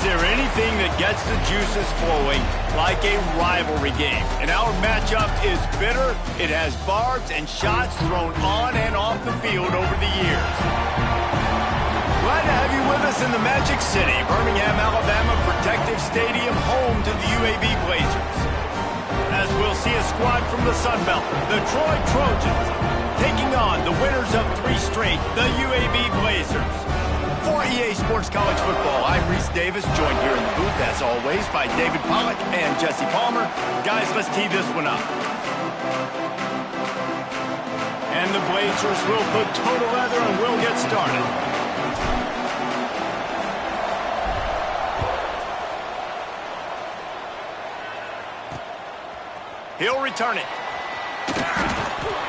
Is there anything that gets the juices flowing like a rivalry game? And our matchup is bitter. It has barbs and shots thrown on and off the field over the years. Glad to have you with us in the Magic City, Birmingham, Alabama Protective Stadium, home to the UAB Blazers. As we'll see a squad from the Sun Belt, the Troy Trojans, taking on the winners of 3 straight, the UAB Blazers. For EA Sports College Football, I'm Reese Davis, joined here in the booth, as always, by David Pollack and Jesse Palmer. Guys, let's tee this one up. And the Blazers will put total leather and we'll get started. He'll return it.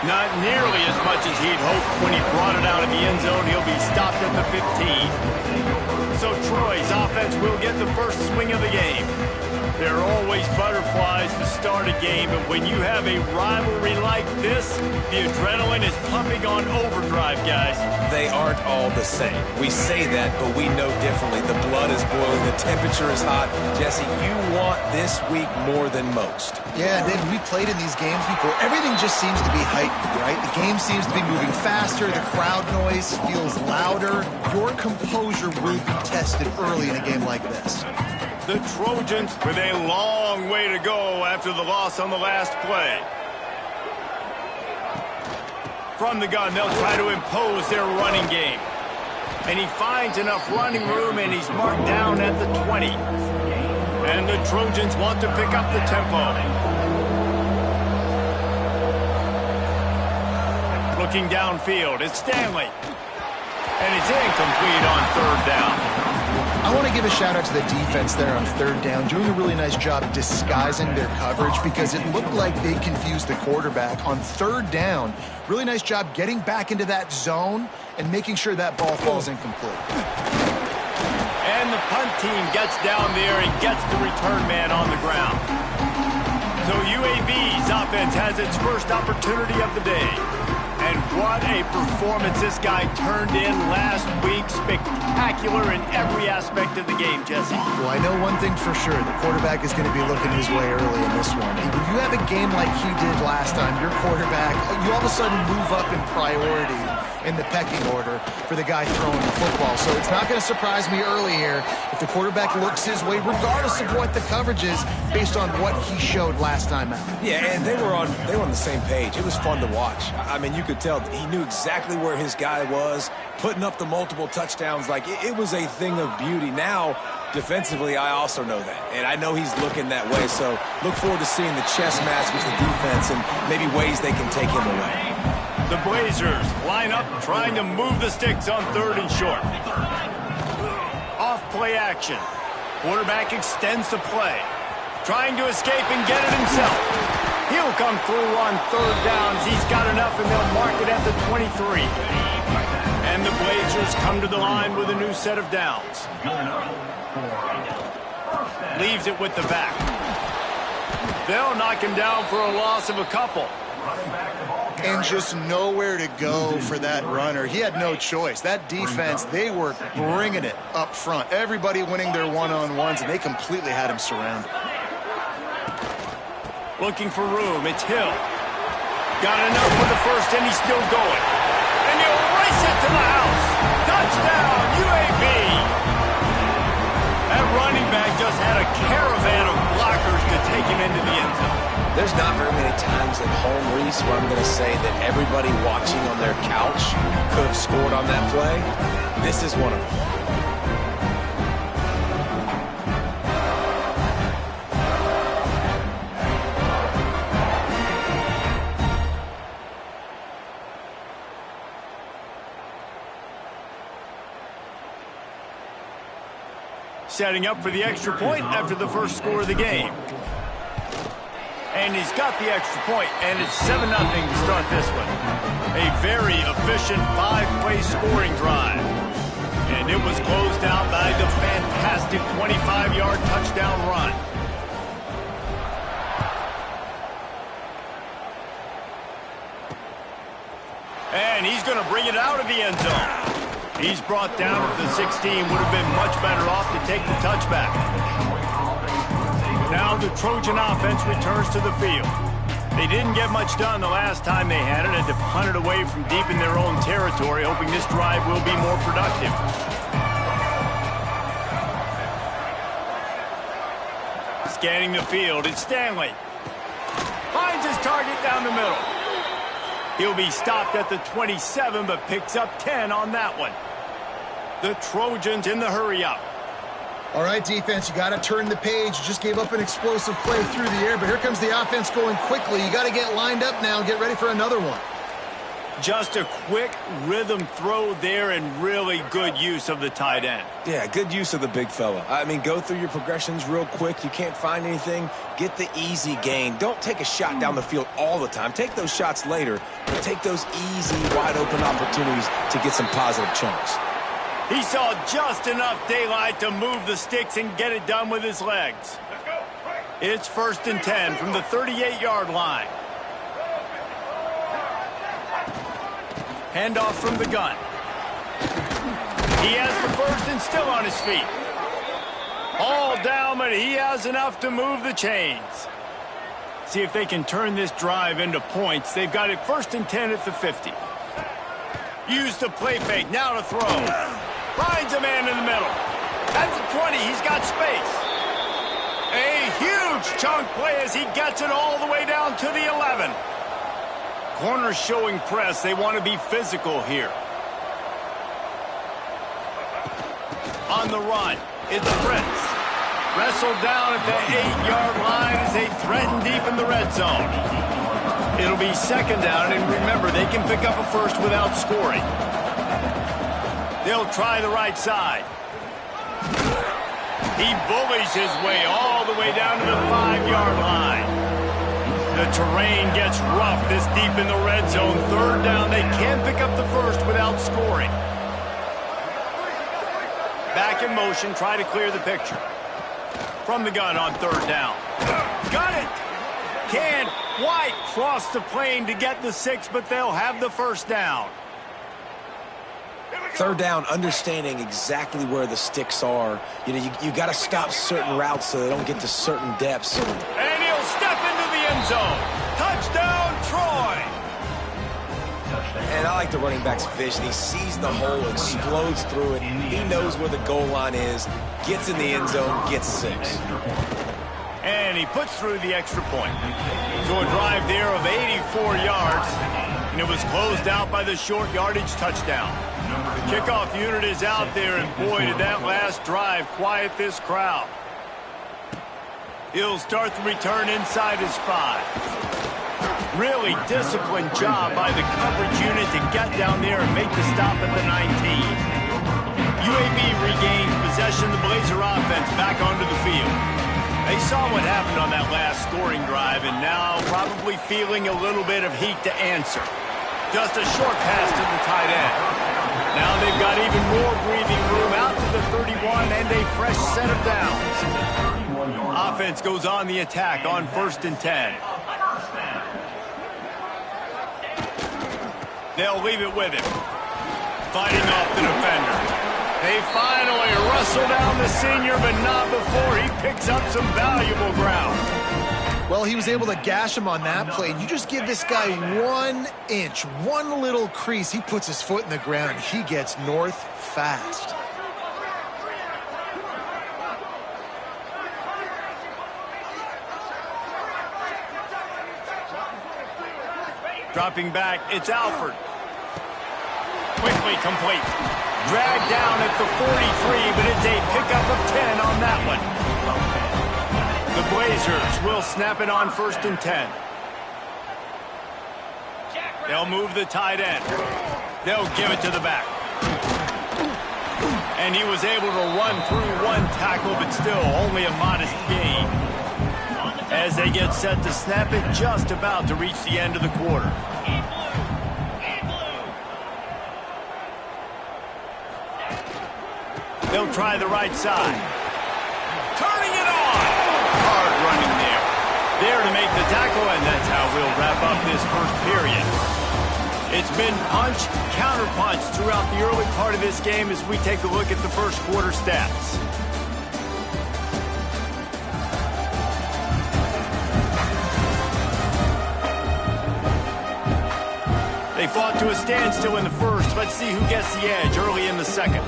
Not nearly as much as he'd hoped when he brought it out of the end zone. He'll be stopped at the 15. So Troy's offense will get the first swing of the game. There are always butterflies to start a game, but when you have a rivalry like this, the adrenaline is pumping on overdrive, guys. They aren't all the same. We say that, but we know differently. The blood is boiling. The temperature is hot. Jesse, you want this week more than most. Yeah, David, we played in these games before. Everything just seems to be heightened, right? The game seems to be moving faster. The crowd noise feels louder. Your composure will be tested early in a game like this. The Trojans with a long way to go after the loss on the last play. From the gun, they'll try to impose their running game. And he finds enough running room, and he's marked down at the 20. And the Trojans want to pick up the tempo. Looking downfield, it's Stanley. And it's incomplete on 3rd down. I want to give a shout out to the defense there on 3rd down, doing a really nice job disguising their coverage because it looked like they confused the quarterback on 3rd down. Really nice job getting back into that zone and making sure that ball falls incomplete. And the punt team gets down there and gets the return man on the ground. So UAB's offense has its first opportunity of the day. And what a performance this guy turned in last week. Spectacular in every aspect of the game, Jesse. Well, I know one thing for sure. The quarterback is going to be looking his way early in this one. When you have a game like he did last time, your quarterback, you all of a sudden move up in priority in the pecking order for the guy throwing the football. So it's not going to surprise me early here if the quarterback looks his way, regardless of what the coverage is, based on what he showed last time out. Yeah, and they were on the same page. It was fun to watch. I mean, you could tell he knew exactly where his guy was, putting up the multiple touchdowns. Like, it was a thing of beauty. Now, defensively, I also know that. And I know he's looking that way. So look forward to seeing the chess match with the defense and maybe ways they can take him away. The Blazers line up, trying to move the sticks on 3rd and short. Off play action. Quarterback extends the play. Trying to escape and get it himself. He'll come through on 3rd downs. He's got enough, and they'll mark it at the 23. And the Blazers come to the line with a new set of downs. Leaves it with the back. They'll knock him down for a loss of a couple. And just nowhere to go for that runner. He had no choice. That defense, they were bringing it up front. Everybody winning their one-on-ones, and they completely had him surrounded. Looking for room, it's Hill. Got enough for the first, and he's still going. And he'll race it to the house. Touchdown, UAB. That running back just had a caravan of blockers to take him into the end zone. There's not very many times at home, Reese, where I'm going to say that everybody watching on their couch could have scored on that play. This is one of them. Setting up for the extra point after the first score of the game. And he's got the extra point, and it's 7-0 to start this one. A very efficient 5-play scoring drive. And it was closed out by the fantastic 25-yard touchdown run. And he's going to bring it out of the end zone. He's brought down at the 16. Would have been much better off to take the touchback. Now the Trojan offense returns to the field. They didn't get much done the last time they had it, and to punt it away from deep in their own territory, hoping this drive will be more productive. Scanning the field, it's Stanley. Finds his target down the middle. He'll be stopped at the 27, but picks up 10 on that one. The Trojans in the hurry-up. All right, defense, you got to turn the page. You just gave up an explosive play through the air, but here comes the offense going quickly. You got to get lined up now and get ready for another one. Just a quick rhythm throw there and really good use of the tight end. Yeah, good use of the big fella. I mean, go through your progressions real quick. You can't find anything. Get the easy gain. Don't take a shot down the field all the time. Take those shots later, but take those easy, wide-open opportunities to get some positive chunks. He saw just enough daylight to move the sticks and get it done with his legs. It's 1st and 10 from the 38-yard line. Handoff from the gun. He has the first and still on his feet. All down, but he has enough to move the chains. See if they can turn this drive into points. They've got it 1st and 10 at the 50. Use the play fake, now to throw. Finds a man in the middle. That's the 20, he's got space. A huge chunk play as he gets it all the way down to the 11. Corners showing press. They want to be physical here. On the run, it's Fritz. Wrestled down at the 8-yard line as they threaten deep in the red zone. It'll be 2nd down, and remember, they can pick up a first without scoring. They'll try the right side. He bullies his way all the way down to the 5-yard line. The terrain gets rough this deep in the red zone. 3rd down, they can't pick up the first without scoring. Back in motion, try to clear the picture. From the gun on 3rd down. Got it! Can't quite cross the plane to get the 6, but they'll have the 1st down. 3rd down, understanding exactly where the sticks are. You know, you got to stop certain routes so they don't get to certain depths. And he'll step into the end zone. Touchdown, Troy! And I like the running back's vision. He sees the hole, explodes through it. He knows where the goal line is, gets in the end zone, gets 6. And he puts through the extra point. So a drive there of 84 yards, and it was closed out by the short yardage touchdown. The kickoff unit is out there, and boy, did that last drive quiet this crowd. He'll start the return inside his 5. Really disciplined job by the coverage unit to get down there and make the stop at the 19. UAB regains possession of the Blazer offense back onto the field. They saw what happened on that last scoring drive, and now probably feeling a little bit of heat to answer. Just a short pass to the tight end. Now they've got even more breathing room out to the 31 and a fresh set of downs. Offense goes on the attack on 1st and 10. They'll leave it with him. Fighting off the defender. They finally wrestle down the senior, but not before he picks up some valuable ground. Well, he was able to gash him on that play. You just give this guy 1 inch, one little crease. He puts his foot in the ground. He gets north fast. Dropping back, it's Alford. Quickly complete. Dragged down at the 43, but it's a pickup of 10 on that one. The Blazers will snap it on 1st and 10. They'll move the tight end. They'll give it to the back. And he was able to run through 1 tackle, but still only a modest gain. As they get set to snap it, just about to reach the end of the quarter. They'll try the right side. Turning it on! Hard running there. There to make the tackle, and that's how we'll wrap up this first period. It's been punch, counter-punch throughout the early part of this game as we take a look at the first quarter stats. They fought to a standstill in the first. Let's see who gets the edge early in the second.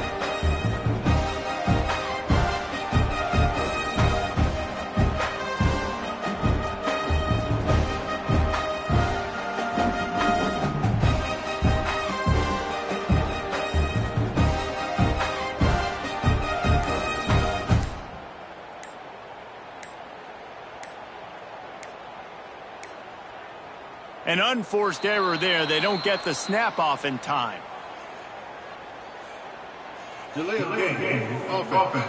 An unforced error there. They don't get the snap off in time. Delay of game. Offense.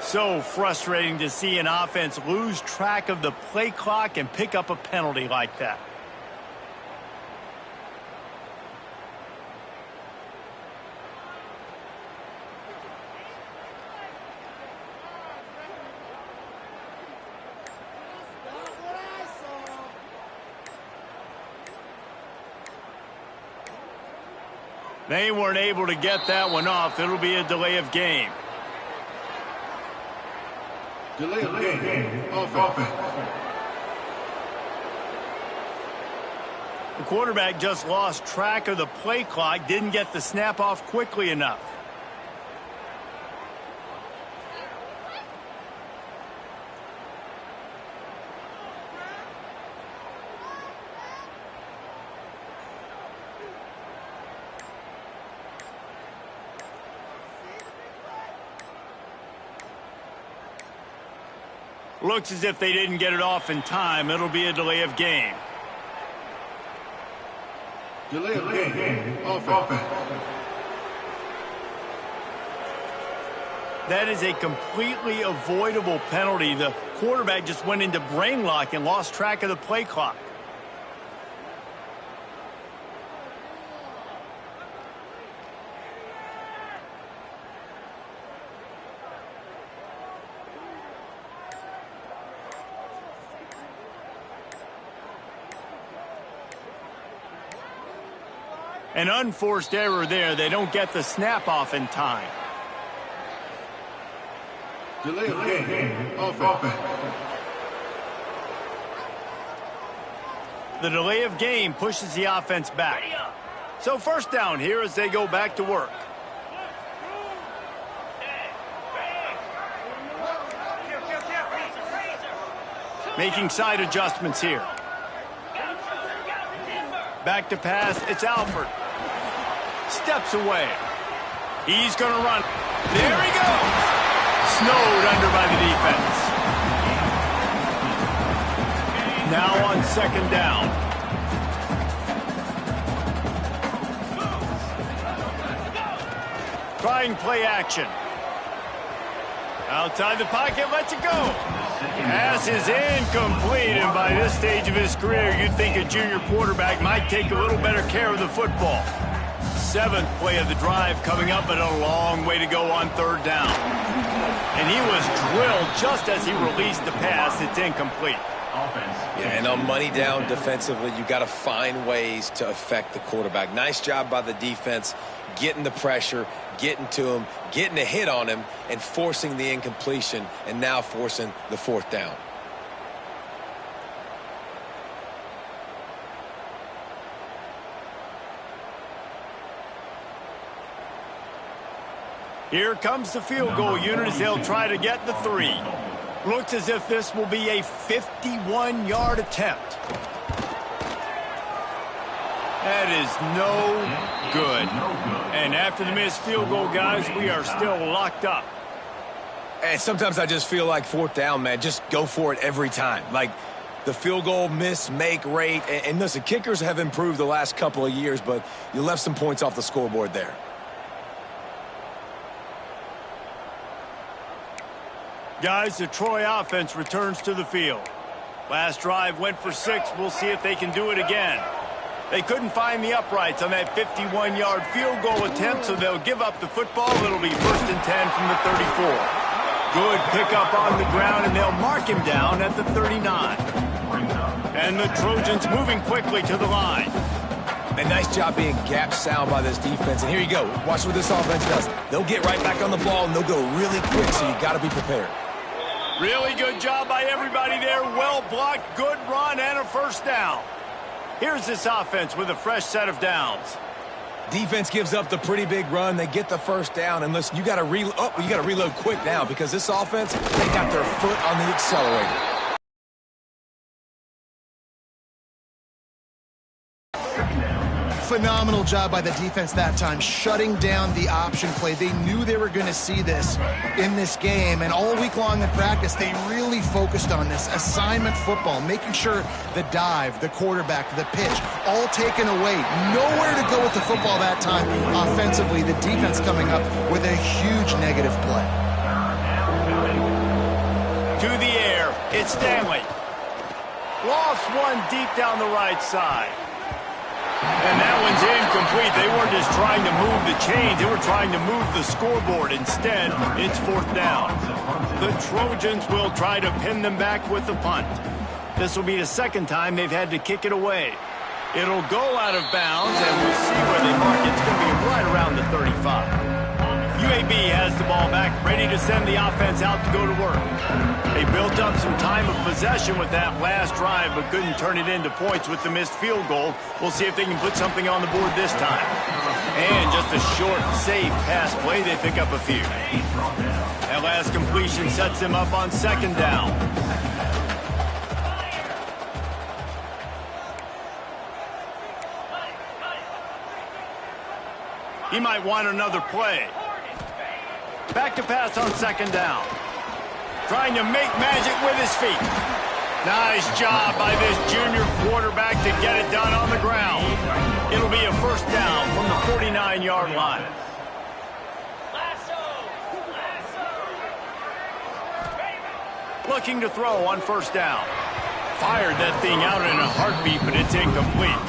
So frustrating to see an offense lose track of the play clock and pick up a penalty like that. They weren't able to get that one off. It'll be a delay of game. Delay of game. Offense. The quarterback just lost track of the play clock, didn't get the snap off quickly enough. Looks as if they didn't get it off in time. It'll be a delay of game. Delay of game. Offense. That is a completely avoidable penalty. The quarterback just went into brain lock and lost track of the play clock. An unforced error there. They don't get the snap off in time. Delay of game. Offense. The delay of game pushes the offense back. So first down here as they go back to work. Making side adjustments here. Back to pass. It's Alford. Steps away. He's going to run. There he goes. Snowed under by the defense. Now on second down. Trying play action. Outside the pocket, lets it go. Pass is incomplete, and by this stage of his career, you'd think a junior quarterback might take a little better care of the football. Seventh play of the drive coming up, but a long way to go on third down. And he was drilled just as he released the pass. It's incomplete. Yeah, and on money down defensively, you got to find ways to affect the quarterback. Nice job by the defense, getting the pressure, getting to him, getting a hit on him, and forcing the incompletion, and now forcing the fourth down. Here comes the field goal unit as they'll try to get the 3. Looks as if this will be a 51-yard attempt. That is no good. And after the missed field goal, guys, we are still locked up. And sometimes I just feel like fourth down, man, just go for it every time. Like the field goal miss-make rate. And listen, kickers have improved the last couple of years, but you left some points off the scoreboard there. Guys, the Troy offense returns to the field. Last drive went for 6. We'll see if they can do it again. They couldn't find the uprights on that 51-yard field goal attempt, so they'll give up the football. It'll be 1st and 10 from the 34. Good pickup on the ground, and they'll mark him down at the 39. And the Trojans moving quickly to the line. And nice job being gap sound by this defense. And here you go. Watch what this offense does. They'll get right back on the ball, and they'll go really quick, so you got to be prepared. Really good job by everybody there. Well blocked, good run, and a first down. Here's this offense with a fresh set of downs. Defense gives up the pretty big run. They get the first down. And listen, you got to reload quick now because this offense, they got their foot on the accelerator. Phenomenal job by the defense that time, shutting down the option play. They knew they were going to see this in this game, and all week long in practice, they really focused on this assignment football, making sure the dive, the quarterback, the pitch, all taken away. Nowhere to go with the football that time. Offensively, the defense coming up with a huge negative play. To the air, it's Stanley. Lost one deep down the right side. And that one's incomplete. They weren't just trying to move the chains. They were trying to move the scoreboard. Instead, it's fourth down. The Trojans will try to pin them back with the punt. This will be the second time they've had to kick it away. It'll go out of bounds, and we'll see where they mark it. It's going to be right around the 35. UAB has the ball back, ready to send the offense out to go to work. They built up some time of possession with that last drive, but couldn't turn it into points with the missed field goal. We'll see if they can put something on the board this time. And just a short, safe pass play, they pick up a few. That last completion sets them up on second down. He might want another play. Back to pass on second down. Trying to make magic with his feet. Nice job by this junior quarterback to get it done on the ground. It'll be a first down from the 49-yard line. Looking to throw on first down. Fired that thing out in a heartbeat, but it's incomplete.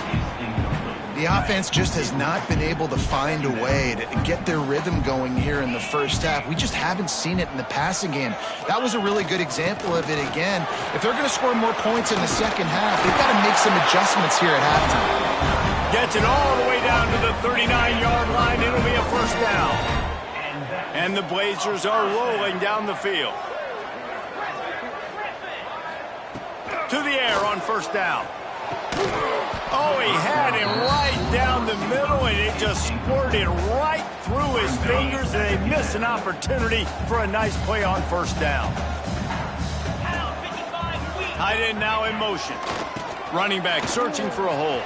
The offense just has not been able to find a way to get their rhythm going here in the first half. We just haven't seen it in the passing game. That was a really good example of it again. If they're going to score more points in the second half, they've got to make some adjustments here at halftime. Gets it all the way down to the 39-yard line. It'll be a first down. And the Blazers are rolling down the field. To the air on first down. Oh, he had him right down the middle, and it just squirted right through his fingers, and they miss an opportunity for a nice play on first down. Tight end now in motion. Running back searching for a hole.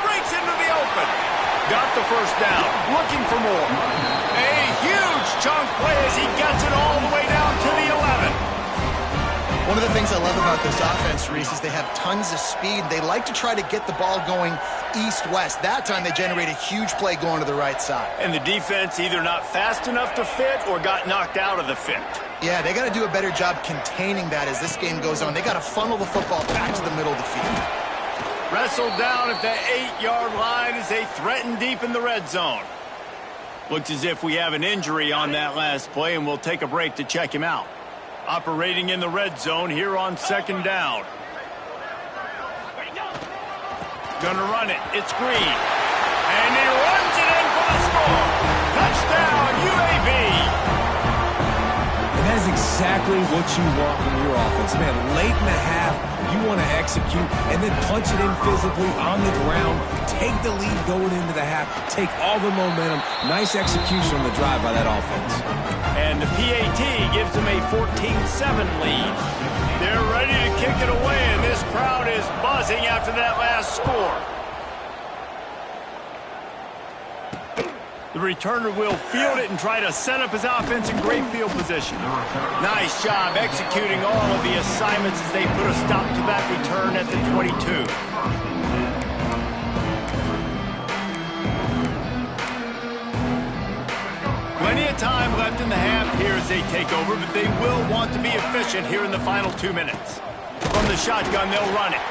Breaks into the open. Got the first down. Looking for more. A huge chunk play as he gets it all the way down to the 11. One of the things I love about this offense, Reese, is they have tons of speed. They like to try to get the ball going east-west. That time they generate a huge play going to the right side. And the defense either not fast enough to fit or got knocked out of the fit. Yeah, they got to do a better job containing that as this game goes on. They got to funnel the football back to the middle of the field. Wrestled down at the 8-yard line as they threaten deep in the red zone. Looks as if we have an injury on that last play, and we'll take a break to check him out. Operating in the red zone here on second down. Gonna run it. It's Green. And he runs it in for the score. Touchdown, UAB. And that is exactly what you want from your offense. Man, late in the half, you want to execute and then punch it in physically on the ground. Take the lead going into the half. Take all the momentum. Nice execution on the drive by that offense. And the PAT gives them a 14-7 lead. They're ready to kick it away, and this crowd is buzzing after that last score. The returner will field it and try to set up his offense in great field position. Nice job executing all of the assignments as they put a stop to that return at the 22. Plenty of time left in the half here as they take over, but they will want to be efficient here in the final 2 minutes. From the shotgun, they'll run it.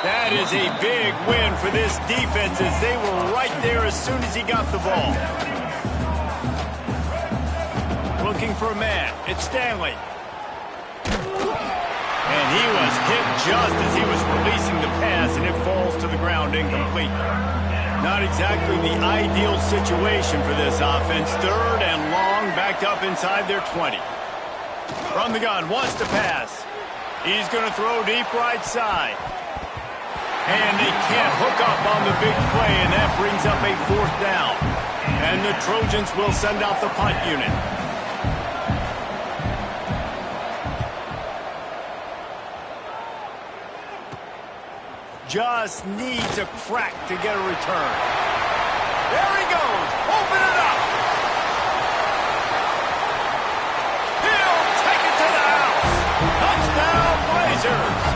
That is a big win for this defense as they were right there as soon as he got the ball. Looking for a man. It's Stanley. And he was hit just as he was releasing the pass, and it falls to the ground incomplete. Not exactly the ideal situation for this offense. 3rd and long, backed up inside their 20. From the gun, wants to pass. He's going to throw deep right side. And they can't hook up on the big play, and that brings up a 4th down. And the Trojans will send out the punt unit. Just needs a crack to get a return. There he goes. Open it up. He'll take it to the house. Touchdown, Blazers.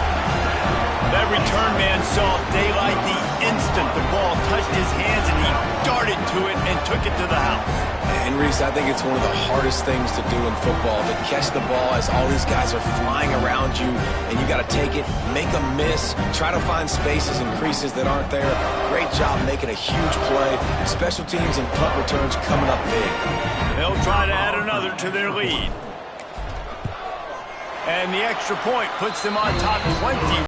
That return man saw daylight the instant the ball touched his hands, and he darted to it and took it to the house. And Reese, I think it's one of the hardest things to do in football, to catch the ball as all these guys are flying around you, and you got to take it, make a miss, try to find spaces and creases that aren't there. Great job making a huge play. Special teams and punt returns coming up big. They'll try to add another to their lead. And the extra point puts them on top 20.